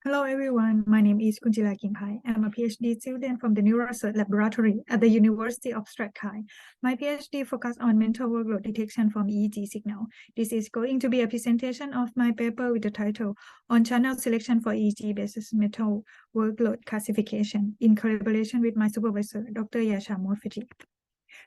Hello everyone, my name is Kunjila Kingpai. I'm a PhD student from the Neuroresearch Laboratory at the University of Strathclyde. My PhD focuses on mental workload detection from EEG signal. This is going to be a presentation of my paper with the title on channel selection for EEG-based mental workload classification in collaboration with my supervisor, Dr. Yasha Morfiti.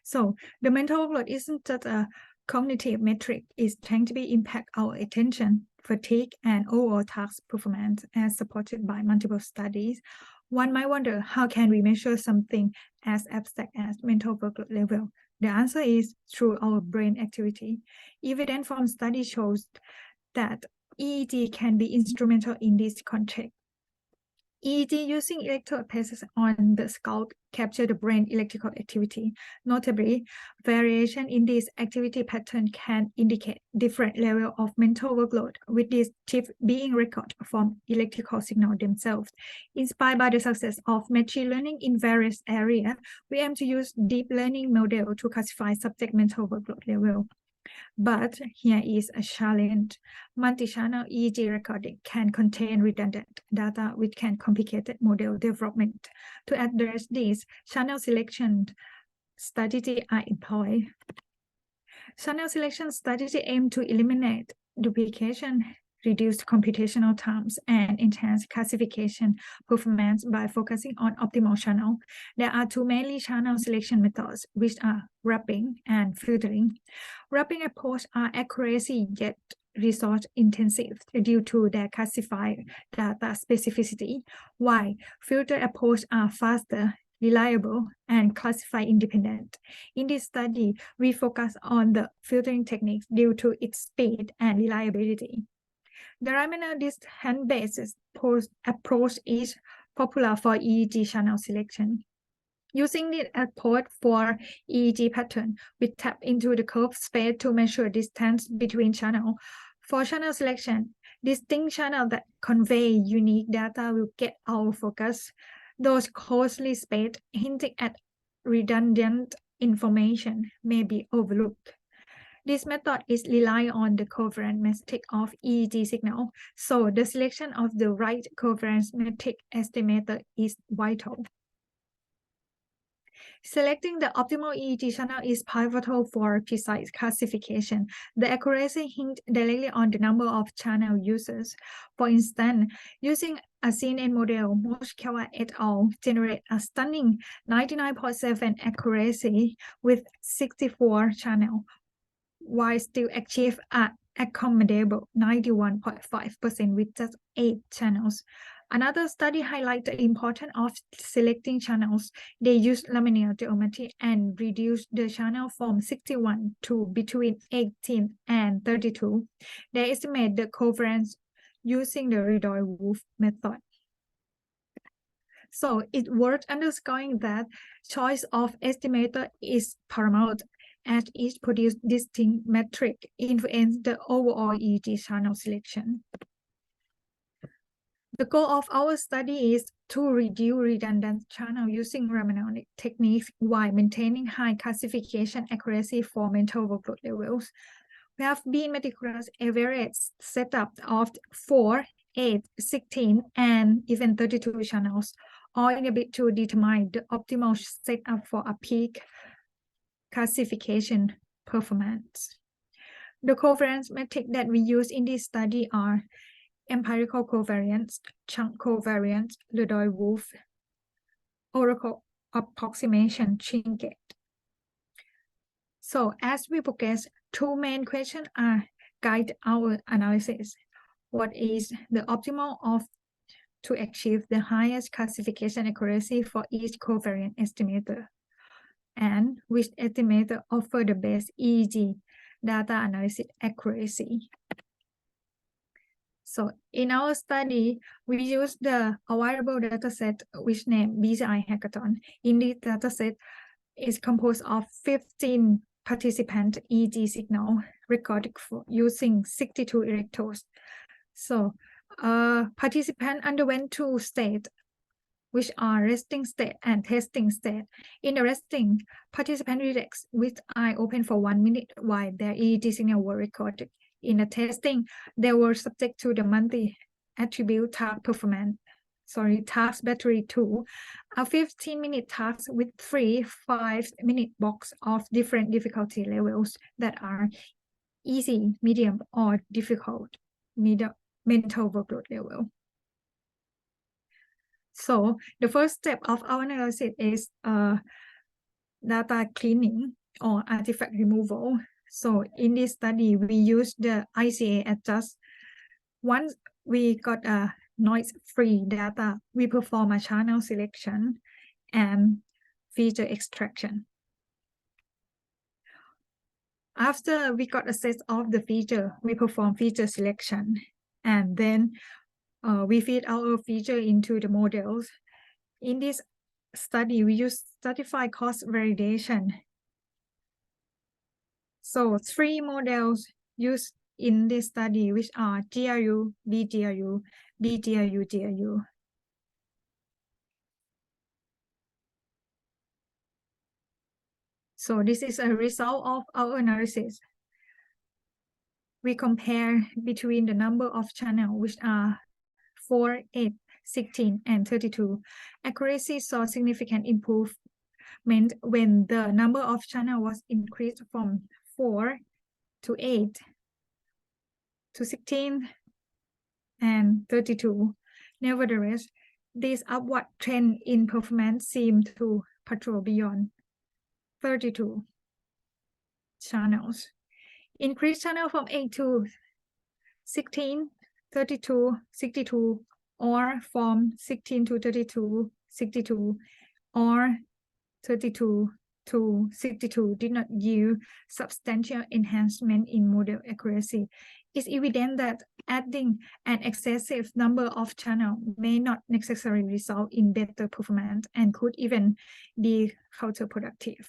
So the mental workload isn't just a cognitive metric, it tends to be impact our attention, fatigue, and overall task performance as supported by multiple studies. One might wonder, how can we measure something as abstract as mental workload level? The answer is through our brain activity. Evidence from studies shows that EEG can be instrumental in this context. EEG using electrode passes on the scalp capture the brain electrical activity. Notably, variation in this activity pattern can indicate different level of mental workload, with this shift being recorded from electrical signals themselves. Inspired by the success of machine learning in various areas, we aim to use deep learning model to classify subject mental workload level. But here is a challenge. Multi-channel EEG recording can contain redundant data which can complicate model development. To address this, channel selection strategies are employed. Channel selection strategy aim to eliminate duplication, reduce computational times, and enhance classification performance by focusing on optimal channel. There are two mainly channel selection methods, which are wrapping and filtering. Wrapping approach are accuracy yet resource intensive due to their classified data specificity, while filter approach are faster, reliable, and classify independent. In this study, we focus on the filtering techniques due to its speed and reliability. The Riemannian distance-based approach is popular for EEG channel selection. Using this approach for EEG pattern, we tap into the curved space to measure distance between channels. For channel selection, distinct channels that convey unique data will get our focus. Those closely spaced hinting at redundant information may be overlooked. This method is relying on the covariance metric of EEG signal, so the selection of the right covariance metric estimator is vital. Selecting the optimal EEG channel is pivotal for precise classification. The accuracy hinges directly on the number of channel users. For instance, using a CNN model, Moshkawa et al. Generate a stunning 99.7% accuracy with 64 channels, while still achieve an accommodable 91.5% with just 8 channels. Another study highlights the importance of selecting channels. They used linear geometry and reduced the channel from 61 to between 18 and 32. They estimate the covariance using the Ledoit-Wolf method. So it's worth underscoring that choice of estimator is paramount, as each produces distinct metric influence the overall EEG channel selection. The goal of our study is to reduce redundant channel using Riemannian techniques while maintaining high classification accuracy for mental workload levels. We have been meticulous average setup of 4, 8, 16, and even 32 channels, all in a bid to determine the optimal setup for a peak classification performance. The covariance metric that we use in this study are Empirical covariance, Shrunk covariance, Ledoit-Wolf, Oracle Approximating Shrinkage. So as we progress, two main questions are guide our analysis. What is the optimal to achieve the highest classification accuracy for each covariance estimator? And which estimator offer the best EEG data analysis accuracy? So in our study, we use the available dataset which named BCI Hackathon. In this dataset is composed of 15 participant EEG signal recorded using 62 electrodes. So participant underwent 2 states, which are resting state and testing state. In the resting, participant relaxed with eye open for 1 minute while their EEG signal were recorded. In the testing, they were subject to the monthly attribute task battery to a 15-minute task with 3 5-minute blocks of different difficulty levels that are easy, medium, or difficult mental workload level. So the first step of our analysis is data cleaning or artifact removal. So in this study, we use the ICA adjust. Once we got a noise-free data, we perform a channel selection and feature extraction. After we got a set of the feature, we perform feature selection, and then we feed our feature into the models. In this study, we use stratified cost validation. So 3 models used in this study, which are GRU, BGRU, BGRU, GRU. So this is a result of our analysis. We compare between the number of channels, which are 4, 8, 16, and 32. Accuracy saw significant improvement when the number of channels was increased from 4 to 8 to 16 and 32. Nevertheless, this upward trend in performance seemed to patrol beyond 32 channels. Increased channel from 8 to 16, 32, 62, or from 16 to 32, 62, or 32 to 62 did not yield substantial enhancement in model accuracy. It's evident that adding an excessive number of channels may not necessarily result in better performance and could even be counterproductive.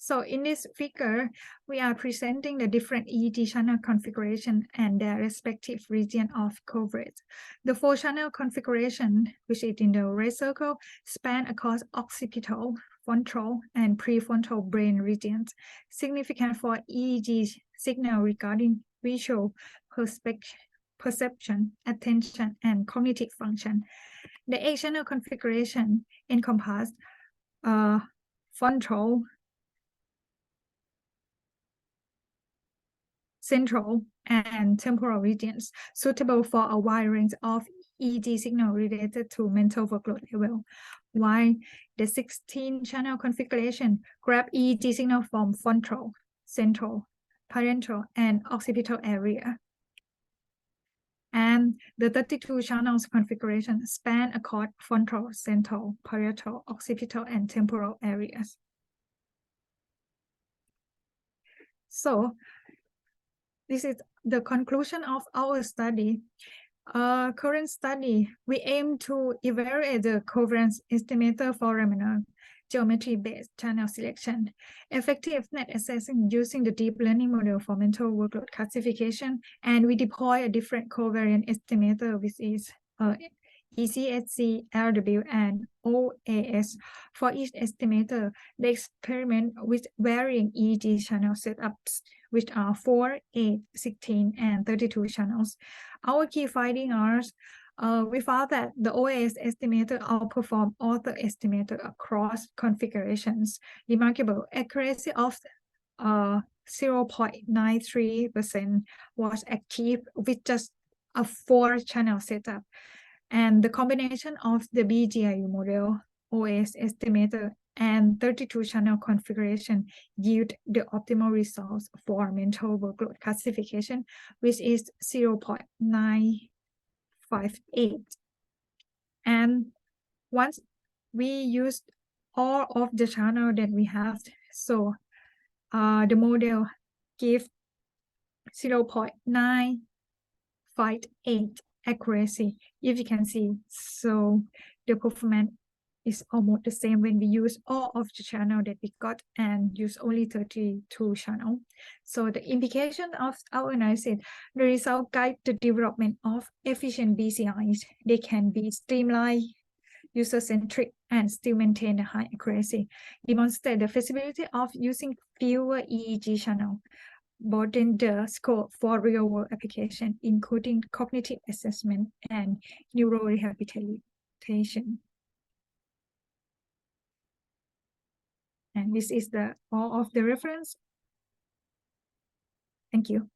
So in this figure, we are presenting the different EEG channel configuration and their respective region of coverage. The 4-channel configuration, which is in the red circle, span across occipital, frontal, and prefrontal brain regions, significant for EEG signal regarding visual perception, attention, and cognitive function. The 8-channel configuration encompasses frontal, central, and temporal regions, suitable for a wide range of EEG signal related to mental workload level, while the 16-channel configuration grabs EEG signal from frontal, central, parietal, and occipital area. And the 32 channels configuration span across frontal, central, parietal, occipital, and temporal areas. So this is the conclusion of our study. Current study, we aim to evaluate the covariance estimator for Riemannian geometry-based channel selection, effective net assessing using the deep learning model for mental workload classification, and we deploy a different covariance estimator, which is ECSC, LW, and OAS. For each estimator, they experiment with varying EEG channel setups, which are 4, 8, 16, and 32 channels. Our key findings are, we found that the OAS estimator outperformed other estimator across configurations. Remarkable accuracy of 0.93% was achieved with just a 4-channel setup. And the combination of the BGIU model, OAS estimator, and 32-channel configuration yield the optimal results for mental workload classification, which is 0.958. And once we used all of the channel that we have, so the model gives 0.958 accuracy, if you can see. So the performance is almost the same when we use all of the channel that we got and use only 32 channel. So the implication of our analysis, the result guide the development of efficient BCIs. They can be streamlined user-centric, and still maintain a high accuracy. Demonstrate the feasibility of using fewer EEG channels, broaden the scope for real-world application, including cognitive assessment and neurorehabilitation. And this is all of the reference. Thank you.